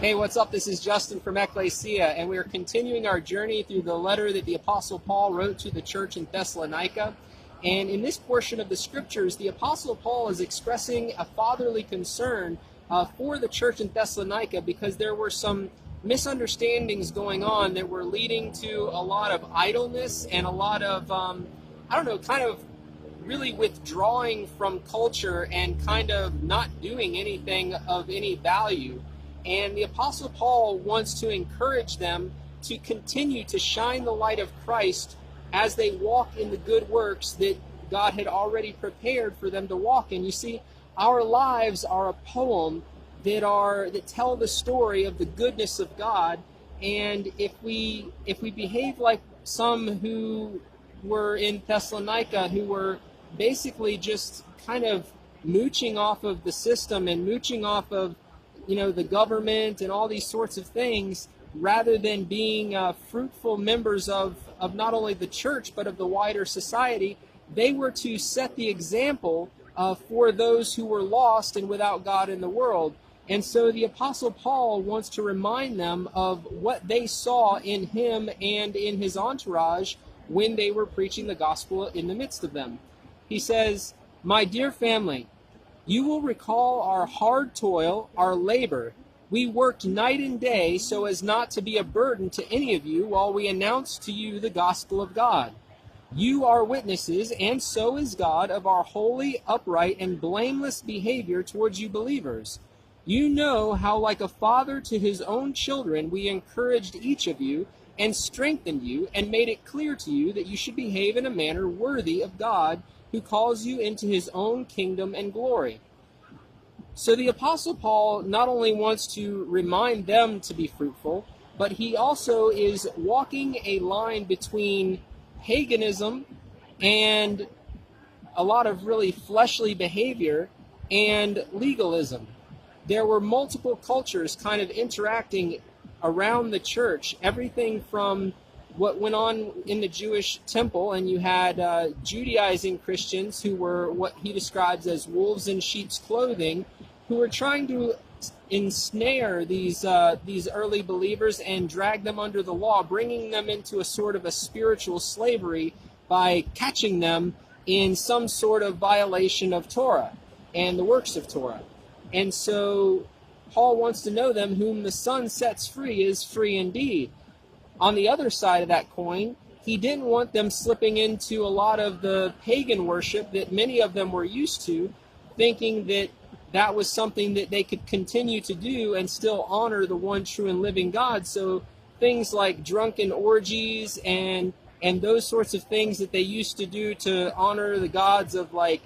Hey, what's up? This is Justin from Ekklesia, and we are continuing our journey through the letter that the Apostle Paul wrote to the church in Thessalonica. And in this portion of the scriptures, the Apostle Paul is expressing a fatherly concern for the church in Thessalonica because there were some misunderstandings going on that were leading to a lot of idleness and a lot of, kind of really withdrawing from culture and kind of not doing anything of any value. And the Apostle Paul wants to encourage them to continue to shine the light of Christ as they walk in the good works that God had already prepared for them to walk in. You see, our lives are a poem that tell the story of the goodness of God. And if we behave like some who were in Thessalonica, who were basically just kind of mooching off of the system and mooching off of the government and all these sorts of things, rather than being fruitful members of not only the church but of the wider society, they were to set the example for those who were lost and without God in the world. And so the Apostle Paul wants to remind them of what they saw in him and in his entourage when they were preaching the gospel in the midst of them. He says, "My dear family, you will recall our hard toil, our labor. We worked night and day so as not to be a burden to any of you while we announced to you the gospel of God. You are witnesses, and so is God, of our holy, upright, and blameless behavior towards you believers. You know how, like a father to his own children, we encouraged each of you and strengthened you and made it clear to you that you should behave in a manner worthy of God, who calls you into his own kingdom and glory." So the Apostle Paul not only wants to remind them to be fruitful, but he also is walking a line between paganism and a lot of really fleshly behavior and legalism. There were multiple cultures kind of interacting around the church, everything from what went on in the Jewish temple, and you had Judaizing Christians who were what he describes as wolves in sheep's clothing, who were trying to ensnare these early believers and drag them under the law, bringing them into a sort of a spiritual slavery by catching them in some sort of violation of Torah and the works of Torah. And so Paul wants to know them, whom the Son sets free is free indeed. On the other side of that coin, he didn't want them slipping into a lot of the pagan worship that many of them were used to, thinking that that was something that they could continue to do and still honor the one true and living God. So things like drunken orgies and those sorts of things that they used to do to honor the gods of like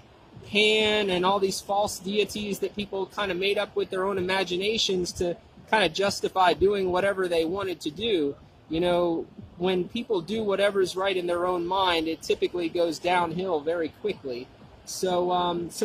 Pan and all these false deities that people kind of made up with their own imaginations to kind of justify doing whatever they wanted to do. When people do whatever's right in their own mind, it typically goes downhill very quickly. So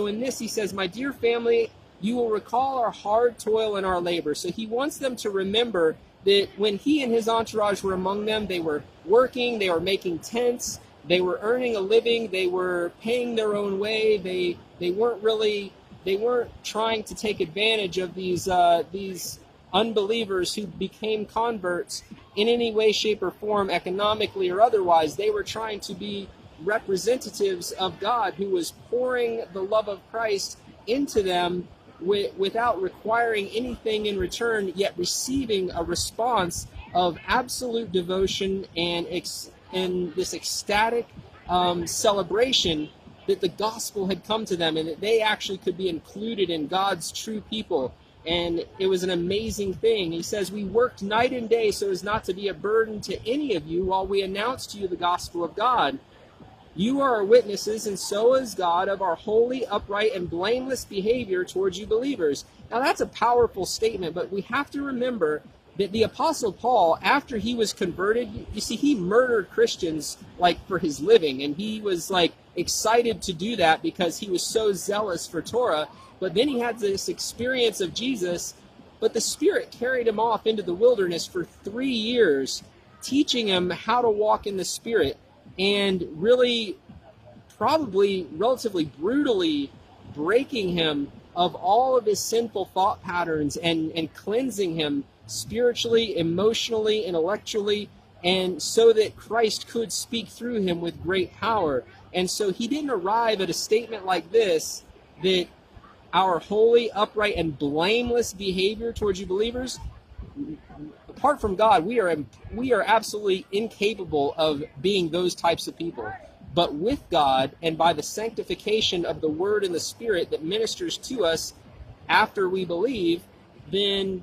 in this, he says, "My dear family, you will recall our hard toil and our labor." So he wants them to remember that when he and his entourage were among them, they were working, they were making tents, they were earning a living, they were paying their own way. They weren't trying to take advantage of these unbelievers who became converts in any way, shape, or form, economically or otherwise. They were trying to be representatives of God, who was pouring the love of Christ into them without requiring anything in return, yet receiving a response of absolute devotion and this ecstatic celebration that the gospel had come to them and that they actually could be included in God's true people. And it was an amazing thing. He says, "We worked night and day so as not to be a burden to any of you while we announced to you the gospel of God. You are our witnesses, and so is God, of our holy, upright, and blameless behavior towards you believers." Now that's a powerful statement, but we have to remember that the Apostle Paul, after he was converted, you see, he murdered Christians like for his living, and he was like excited to do that because he was so zealous for Torah. But then he had this experience of Jesus, but the Spirit carried him off into the wilderness for 3 years, teaching him how to walk in the Spirit, and really probably relatively brutally breaking him of all of his sinful thought patterns and cleansing him spiritually, emotionally, intellectually, and so that Christ could speak through him with great power. And so he didn't arrive at a statement like this, that our holy, upright, and blameless behavior towards you believers, apart from God, we are absolutely incapable of being those types of people. But with God, and by the sanctification of the Word and the Spirit that ministers to us after we believe, then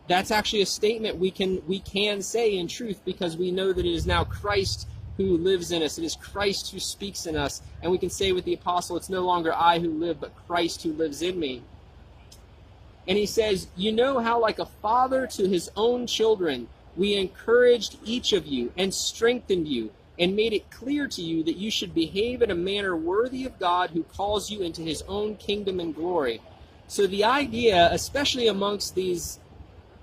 that's actually a statement we can say in truth, because we know that it is now Christ who lives in us. It is Christ who speaks in us. And we can say with the apostle, it's no longer I who live, but Christ who lives in me. And he says, you know how like a father to his own children, we encouraged each of you and strengthened you and made it clear to you that you should behave in a manner worthy of God who calls you into his own kingdom and glory. So the idea, especially amongst these,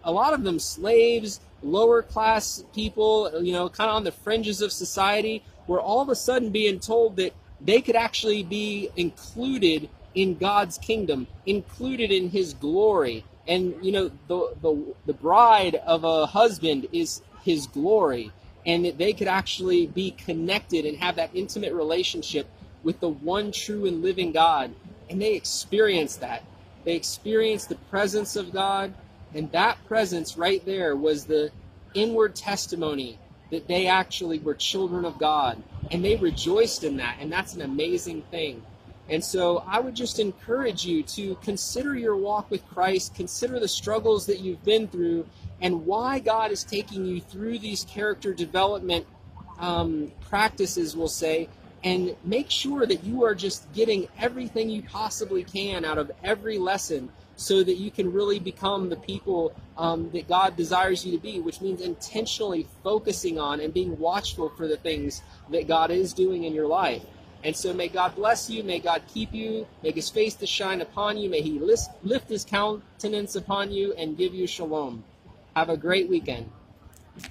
a lot of them slaves, lower class people, kind of on the fringes of society, were all of a sudden being told that they could actually be included in God's kingdom, included in his glory. And, the bride of a husband is his glory. And that they could actually be connected and have that intimate relationship with the one true and living God. And they experienced that. They experienced the presence of God. And that presence right there was the inward testimony that they actually were children of God. And they rejoiced in that. And that's an amazing thing. And so I would just encourage you to consider your walk with Christ, consider the struggles that you've been through, and why God is taking you through these character development practices, we'll say, and make sure that you are just getting everything you possibly can out of every lesson so that you can really become the people that God desires you to be, which means intentionally focusing on and being watchful for the things that God is doing in your life. And so may God bless you, may God keep you, make his face to shine upon you, may he lift his countenance upon you and give you shalom. Have a great weekend.